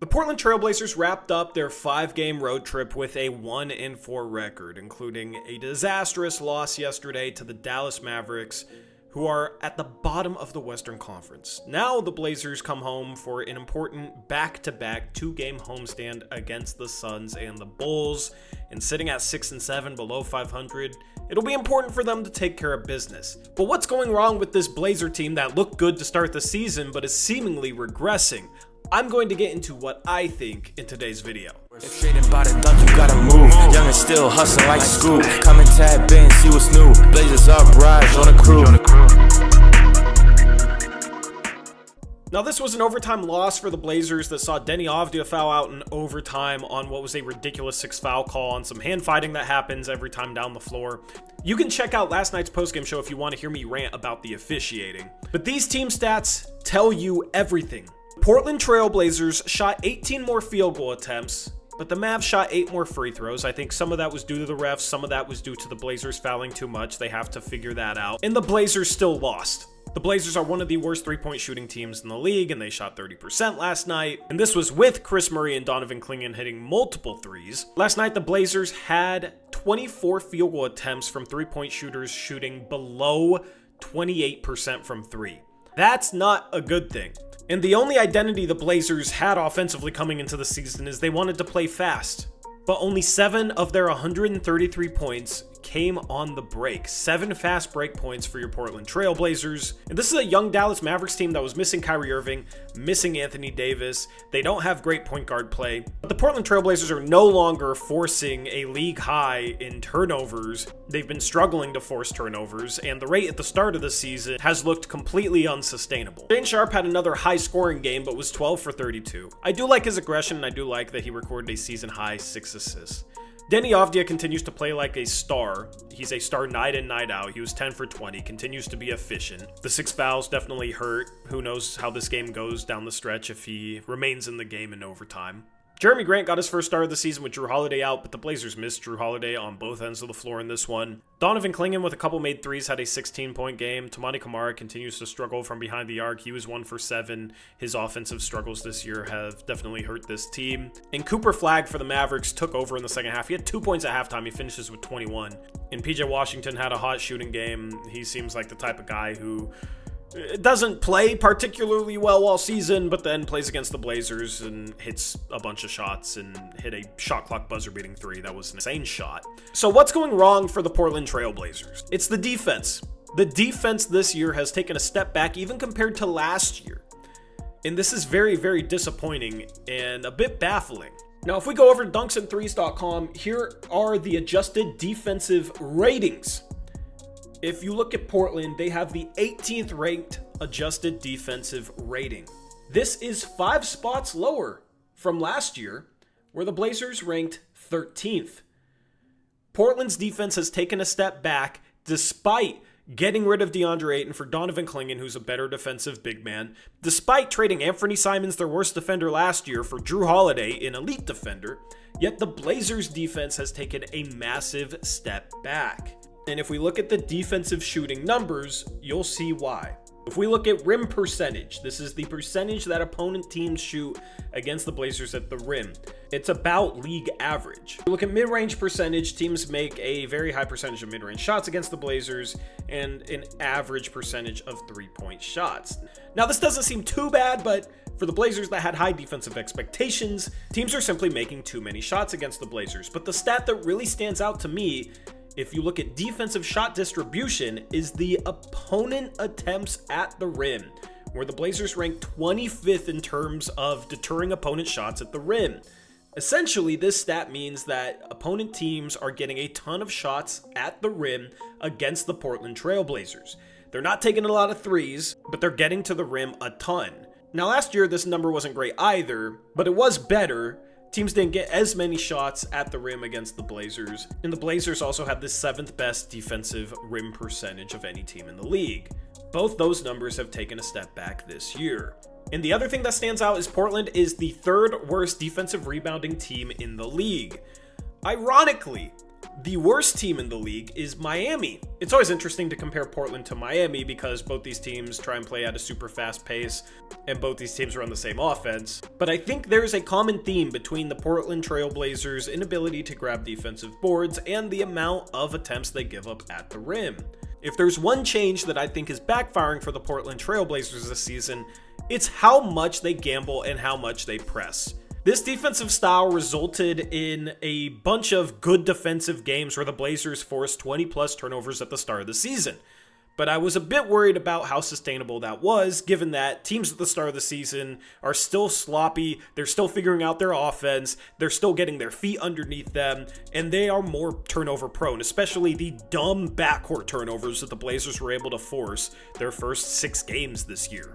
The Portland Trail Blazers wrapped up their 5-game road trip with a 1-4 record, including a disastrous loss yesterday to the Dallas Mavericks, who are at the bottom of the Western Conference. Now the Blazers come home for an important back-to-back 2-game homestand against the Suns and the Bulls, and sitting at 6-7 below 500, it'll be important for them to take care of business. But what's going wrong with this Blazer team that looked good to start the season but is seemingly regressing? I'm going to get into what I think in today's video. If trading by the dunk, you gotta move. Young and still hustling like Scoop. Come and tap in, see what's new. Blazers Uprise on the crew. Now this was an overtime loss for the Blazers that saw Deni Avdija foul out in overtime on what was a ridiculous 6-foul call on some hand fighting that happens every time down the floor. You can check out last night's postgame show if you want to hear me rant about the officiating. But these team stats tell you everything. Portland Trail Blazers shot 18 more field goal attempts, but the Mavs shot 8 more free throws. I think some of that was due to the refs, some of that was due to the Blazers fouling too much. They have to figure that out. And the Blazers still lost. The Blazers are one of the worst three-point shooting teams in the league, and they shot 30% last night. And this was with Chris Murray and Donovan Clingan hitting multiple threes. Last night, the Blazers had 24 field goal attempts from three-point shooters shooting below 28% from three. That's not a good thing. And the only identity the Blazers had offensively coming into the season is they wanted to play fast. But only 7 of their 133 points came on the break. 7 fast break points for your Portland Trail Blazers. And this is a young Dallas Mavericks team that was missing Kyrie Irving, missing Anthony Davis. They don't have great point guard play. But the Portland Trail Blazers are no longer forcing a league high in turnovers. They've been struggling to force turnovers, and the rate at the start of the season has looked completely unsustainable. Shane Sharp had another high-scoring game, but was 12 for 32. I do like his aggression, and I do like that he recorded a season-high 6 assists. Deni Avdija continues to play like a star. He's a star night in, night out. He was 10 for 20, continues to be efficient. The 6 fouls definitely hurt. Who knows how this game goes down the stretch if he remains in the game in overtime. Jeremy Grant got his first start of the season with Jrue Holiday out, but the Blazers missed Jrue Holiday on both ends of the floor in this one. Donovan Clingan with a couple made threes had a 16-point game. Toumani Camara continues to struggle from behind the arc. He was 1 for 7. His offensive struggles this year have definitely hurt this team. And Cooper Flagg for the Mavericks took over in the second half. He had 2 points at halftime. He finishes with 21. And PJ Washington had a hot shooting game. He seems like the type of guy who doesn't play particularly well all season, but then plays against the Blazers and hits a bunch of shots and hit a shot clock buzzer-beating 3. That was an insane shot. So what's going wrong for the Portland Trail Blazers? It's the defense. The defense this year has taken a step back even compared to last year. And this is very, very disappointing and a bit baffling. Now, if we go over to dunksandthrees.com, here are the adjusted defensive ratings. If you look at Portland, they have the 18th ranked adjusted defensive rating. This is 5 spots lower from last year, where the Blazers ranked 13th. Portland's defense has taken a step back despite getting rid of DeAndre Ayton for Donovan Clingan, who's a better defensive big man, despite trading Anthony Simons, their worst defender last year, for Jrue Holiday, an elite defender, yet the Blazers' defense has taken a massive step back. And if we look at the defensive shooting numbers, you'll see why. If we look at rim percentage, this is the percentage that opponent teams shoot against the Blazers at the rim. It's about league average. If we look at mid-range percentage, teams make a very high percentage of mid-range shots against the Blazers and an average percentage of three-point shots. Now, this doesn't seem too bad, but for the Blazers that had high defensive expectations, teams are simply making too many shots against the Blazers. But the stat that really stands out to me, if you look at defensive shot distribution, is the opponent attempts at the rim, where the Blazers rank 25th in terms of deterring opponent shots at the rim. Essentially, this stat means that opponent teams are getting a ton of shots at the rim against the Portland Trail Blazers. They're not taking a lot of threes, but they're getting to the rim a ton. Now, last year, this number wasn't great either, but it was better. Teams didn't get as many shots at the rim against the Blazers, and the Blazers also had the 7th best defensive rim percentage of any team in the league. Both those numbers have taken a step back this year. And the other thing that stands out is Portland is the 3rd worst defensive rebounding team in the league. Ironically, The worst team in the league is Miami. It's always interesting to compare Portland to Miami because both these teams try and play at a super fast pace and both these teams run the same offense. But I think there's a common theme between the Portland Trail Blazers' inability to grab defensive boards and the amount of attempts they give up at the rim. If there's one change that I think is backfiring for the Portland Trail Blazers this season, it's how much they gamble and how much they press. This defensive style resulted in a bunch of good defensive games where the Blazers forced 20 plus turnovers at the start of the season. But I was a bit worried about how sustainable that was, given that teams at the start of the season are still sloppy, they're still figuring out their offense, they're still getting their feet underneath them, and they are more turnover prone, especially the dumb backcourt turnovers that the Blazers were able to force their first 6 games this year.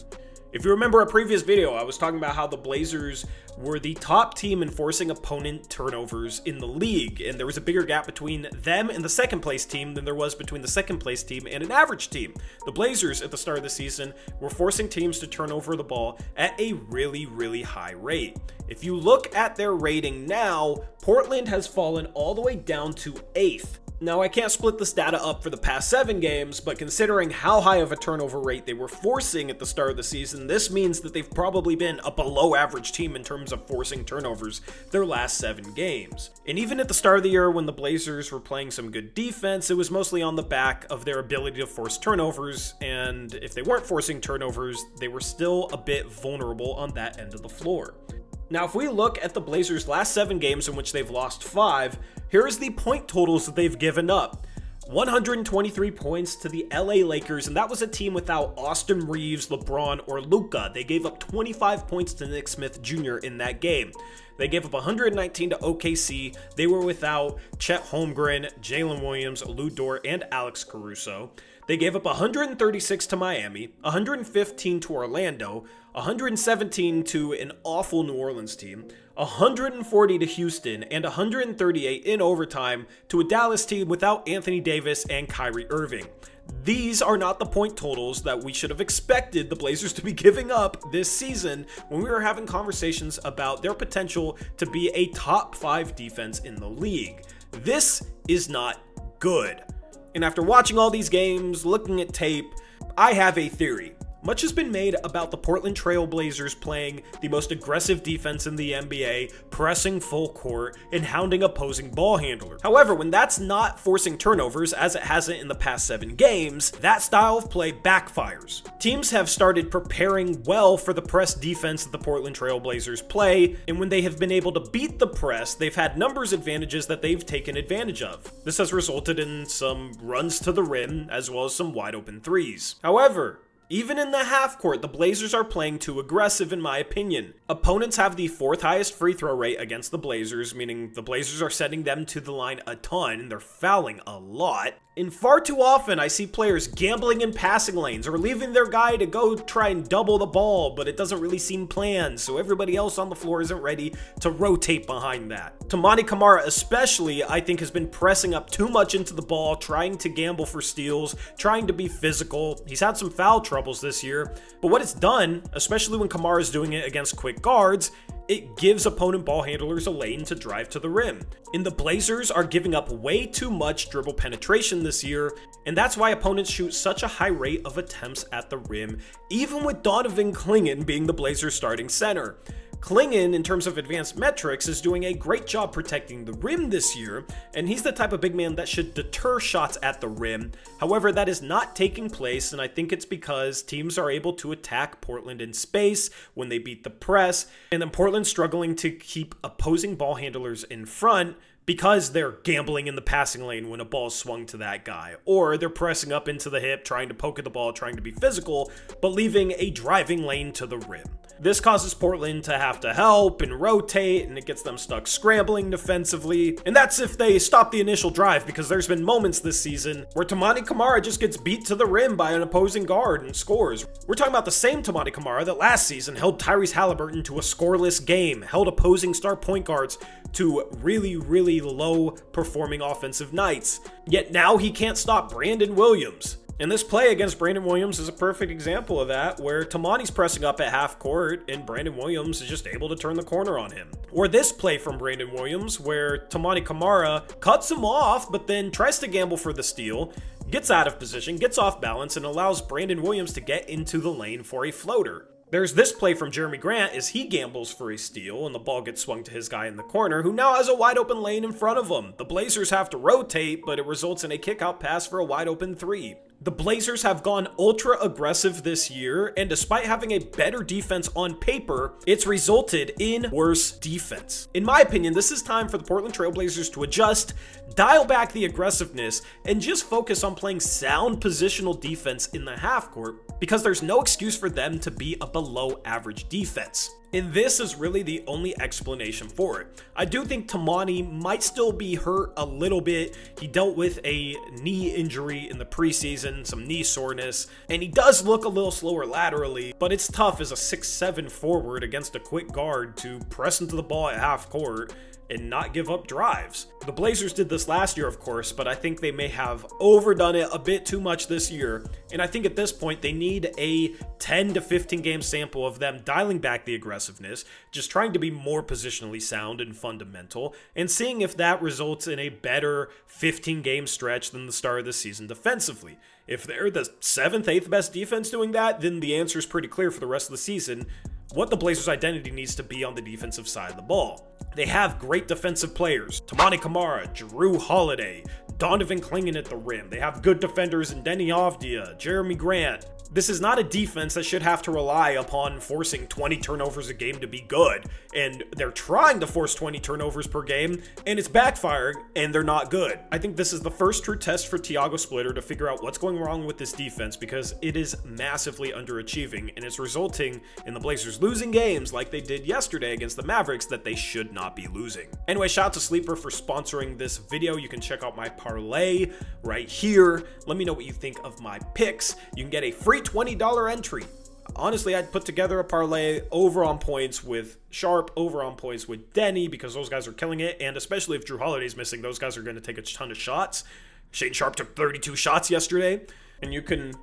If you remember a previous video, I was talking about how the Blazers were the top team in forcing opponent turnovers in the league, and there was a bigger gap between them and the second place team than there was between the second place team and an average team. The Blazers at the start of the season were forcing teams to turn over the ball at a really high rate. If you look at their rating now, Portland has fallen all the way down to 8th. Now, I can't split this data up for the past 7 games, but considering how high of a turnover rate they were forcing at the start of the season, this means that they've probably been a below average team in terms of forcing turnovers their last 7 games. And even at the start of the year when the Blazers were playing some good defense, it was mostly on the back of their ability to force turnovers, and if they weren't forcing turnovers, they were still a bit vulnerable on that end of the floor. Now, if we look at the Blazers' last 7 games in which they've lost 5, here's the point totals that they've given up. 123 points to the LA Lakers, and that was a team without Austin Reeves, LeBron, or Luka. They gave up 25 points to Nick Smith Jr. in that game. They gave up 119 to OKC. They were without Chet Holmgren, Jalen Williams, Lou Dort, and Alex Caruso. They gave up 136 to Miami, 115 to Orlando, 117 to an awful New Orleans team, 140 to Houston, and 138 in overtime to a Dallas team without Anthony Davis and Kyrie Irving. These are not the point totals that we should have expected the Blazers to be giving up this season when we were having conversations about their potential to be a top 5 defense in the league. This is not good. And after watching all these games, looking at tape, I have a theory. Much has been made about the Portland Trail Blazers playing the most aggressive defense in the NBA, pressing full court, and hounding opposing ball handlers. However, when that's not forcing turnovers, as it hasn't in the past 7 games, that style of play backfires. Teams have started preparing well for the press defense that the Portland Trail Blazers play, and when they have been able to beat the press, they've had numbers advantages that they've taken advantage of. This has resulted in some runs to the rim, as well as some wide open threes. However, even in the half court, the Blazers are playing too aggressive in my opinion. Opponents have the 4th highest free throw rate against the Blazers, meaning the Blazers are sending them to the line a ton and they're fouling a lot. And far too often I see players gambling in passing lanes or leaving their guy to go try and double the ball, but it doesn't really seem planned, so everybody else on the floor isn't ready to rotate behind that. Toumani Camara especially, I think, has been pressing up too much into the ball, trying to gamble for steals, trying to be physical. He's had some foul troubles this year, but what it's done, especially when Camara is doing it against quick guards, it gives opponent ball handlers a lane to drive to the rim. And the Blazers are giving up way too much dribble penetration this year, and that's why opponents shoot such a high rate of attempts at the rim, even with Donovan Clingan being the Blazers' starting center. Clingan, in terms of advanced metrics, is doing a great job protecting the rim this year, and he's the type of big man that should deter shots at the rim. However, that is not taking place, and I think it's because teams are able to attack Portland in space when they beat the press, and then Portland struggling to keep opposing ball handlers in front because they're gambling in the passing lane when a ball is swung to that guy, or they're pressing up into the hip, trying to poke at the ball, trying to be physical, but leaving a driving lane to the rim. This causes Portland to have to help and rotate, and it gets them stuck scrambling defensively, and that's if they stop the initial drive, because there's been moments this season where Toumani Camara just gets beat to the rim by an opposing guard and scores. We're talking about the same Toumani Camara that last season held Tyrese Halliburton to a scoreless game, held opposing star point guards to really low performing offensive nights. Yet now he can't stop Brandon Williams. And this play against Brandon Williams is a perfect example of that, where Tamani's pressing up at half court and Brandon Williams is just able to turn the corner on him. Or this play from Brandon Williams, where Tamani Kamara cuts him off, but then tries to gamble for the steal, gets out of position, gets off balance, and allows Brandon Williams to get into the lane for a floater. There's this play from Jeremy Grant as he gambles for a steal and the ball gets swung to his guy in the corner, who now has a wide open lane in front of him. The Blazers have to rotate, but it results in a kick-out pass for a wide open three. The Blazers have gone ultra aggressive this year, and despite having a better defense on paper, it's resulted in worse defense. In my opinion, this is time for the Portland Trail Blazers to adjust, dial back the aggressiveness, and just focus on playing sound positional defense in the half court, because there's no excuse for them to be a below average defense. And this is really the only explanation for it. I do think Tamani might still be hurt a little bit. He dealt with a knee injury in the preseason, some knee soreness, and he does look a little slower laterally, but it's tough as a 6'7" forward against a quick guard to press into the ball at half court and not give up drives. The Blazers did this last year, of course, but I think they may have overdone it a bit too much this year. And I think at this point, they need a 10 to 15 game sample of them dialing back the aggressiveness, just trying to be more positionally sound and fundamental, and seeing if that results in a better 15 game stretch than the start of the season defensively. If they're the 7th, 8th best defense doing that, then the answer is pretty clear for the rest of the season what the Blazers' identity needs to be on the defensive side of the ball. They have great defensive players: Tamani Kamara, Jrue Holiday, Donovan Clingan at the rim. They have good defenders in Deni Avdija, Jeremy Grant. This is not a defense that should have to rely upon forcing 20 turnovers a game to be good. And they're trying to force 20 turnovers per game, and it's backfiring, and they're not good. I think this is the first true test for Tiago Splitter to figure out what's going wrong with this defense, because it is massively underachieving, and it's resulting in the Blazers losing games like they did yesterday against the Mavericks that they should not be losing. Anyway, shout out to Sleeper for sponsoring this video. You can check out my parlay right here. Let me know what you think of my picks. You can get a free $20 entry. Honestly, I'd put together a parlay over on points with Sharp, over on points with Deni, because those guys are killing it, and especially if Jrue Holiday's missing, those guys are going to take a ton of shots. Shane Sharp took 32 shots yesterday, and you can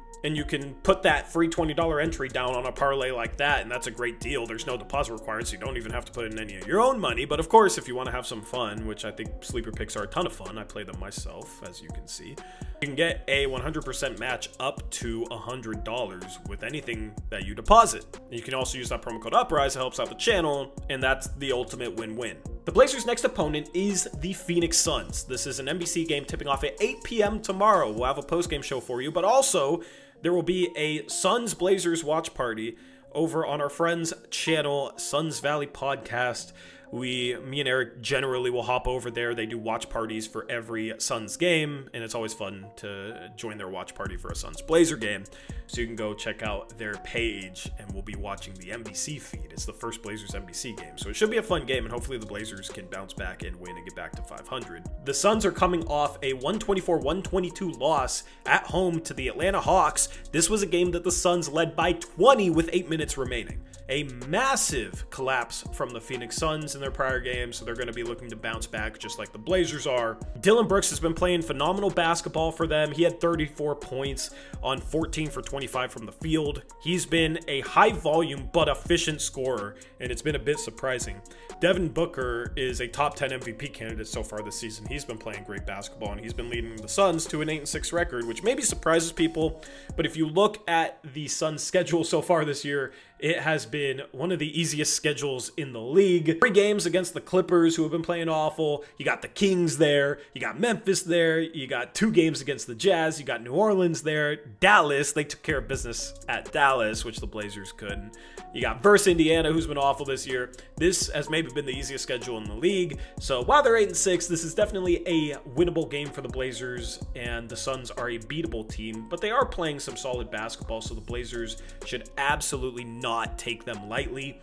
put that free $20 entry down on a parlay like that, and that's a great deal. There's no deposit required, so you don't even have to put in any of your own money. But of course, if you want to have some fun, which I think sleeper picks are a ton of fun, I play them myself, as you can see, you can get a 100% match up to $100 with anything that you deposit. You can also use that promo code Uprise. It helps out the channel, and that's the ultimate win-win. The Blazers' next opponent is the Phoenix Suns. This is an NBC game tipping off at 8 p.m. tomorrow. We'll have a post-game show for you, but also there will be a Suns Blazers watch party over on our friends' channel, Suns Valley Podcast. Me and Eric generally will hop over there. They do watch parties for every Suns game, and it's always fun to join their watch party for a Suns Blazer game. So you can go check out their page, and we'll be watching the NBC feed. It's the first Blazers NBC game, so it should be a fun game, and hopefully the Blazers can bounce back and win and get back to 500. The Suns are coming off a 124-122 loss at home to the Atlanta Hawks. This was a game that the Suns led by 20 with 8 minutes remaining. A massive collapse from the Phoenix Suns in their prior game, so they're going to be looking to bounce back just like the Blazers are. Dillon Brooks has been playing phenomenal basketball for them. He had 34 points on 14 for 25 from the field. He's been a high volume but efficient scorer, and it's been a bit surprising. Devin Booker is a top 10 MVP candidate so far this season. He's been playing great basketball, and he's been leading the Suns to an 8-6 record, which maybe surprises people, but if you look at the Suns' schedule so far this year, it has been one of the easiest schedules in the league. 3 games against the Clippers, who have been playing awful. You got the Kings there. You got Memphis there. You got 2 games against the Jazz. You got New Orleans there. Dallas, they took care of business at Dallas, which the Blazers couldn't. You got versus Indiana, who's been awful this year. This has maybe been the easiest schedule in the league. So while they're 8-6, this is definitely a winnable game for the Blazers, and the Suns are a beatable team, but they are playing some solid basketball, so the Blazers should absolutely not take them lightly.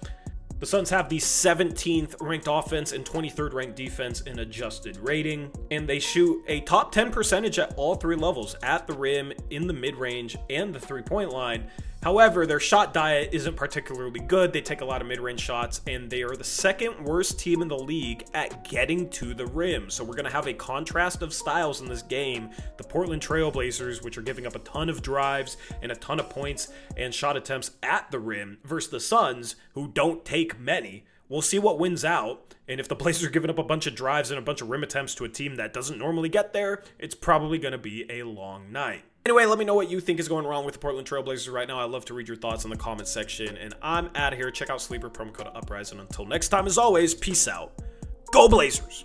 The Suns have the 17th ranked offense and 23rd ranked defense in adjusted rating, and they shoot a top 10 percentage at all 3 levels, at the rim, in the mid-range, and the 3-point line. However, their shot diet isn't particularly good. They take a lot of mid-range shots, and they are the second worst team in the league at getting to the rim. So we're going to have a contrast of styles in this game. The Portland Trail Blazers, which are giving up a ton of drives and a ton of points and shot attempts at the rim, versus the Suns, who don't take many. We'll see what wins out, and if the Blazers are giving up a bunch of drives and a bunch of rim attempts to a team that doesn't normally get there, it's probably going to be a long night. Anyway, let me know what you think is going wrong with the Portland Trail Blazers right now. I'd love to read your thoughts in the comment section, and I'm out of here. Check out Sleeper, promo code Uprise, and until next time, as always, peace out. Go Blazers!